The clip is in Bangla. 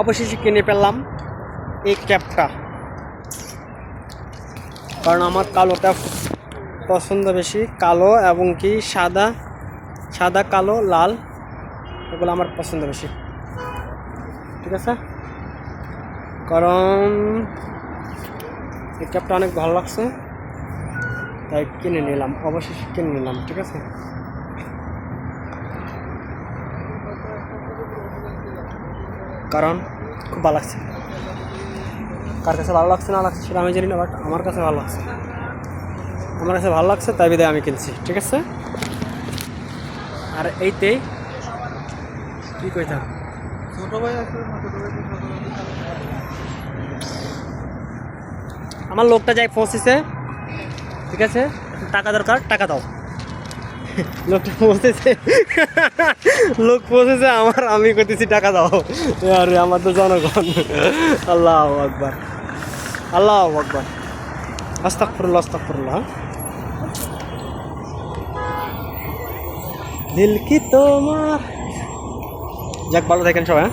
অবশেষে কিনে ফেললাম এই ক্যাপটা, কারণ আমার কালো ক্যাপ পছন্দ বেশি। কালো এবং কি সাদা, সাদা কালো লাল, এগুলো আমার পছন্দ বেশি। ঠিক আছে, কারণ এই ক্যাপটা অনেক ভালো লাগছে, তাই কিনে নিলাম, অবশেষে কিনে নিলাম। ঠিক আছে, কারণ খুব ভালো লাগছে। কার কাছে ভালো লাগছে না লাগছে সেটা আমি জানি না, বাট আমার কাছে ভালো লাগছে। আমার কাছে ভালো লাগছে তাই বিধায় আমি কিনছি। ঠিক আছে, আর এইতেই কি কইতাম, ছোট ভাই আছে না, ছোট ভাই আমার লোকটা যাই পৌঁছেছে। ঠিক আছে, টাকা দরকার, টাকা দাও। লোকটা পৌঁছেছে, লোক পৌঁছেছে আমার, আমি করতেছি টাকা দাও। আরে আমার তো জনগণ। আল্লাহ আকবার, আল্লাহ আকবার, আস্তাগফিরুল্লাহ, আস্তাগফিরুল্লাহ। দিল কি তোমার, যাক ভালো থাকেন সবাই।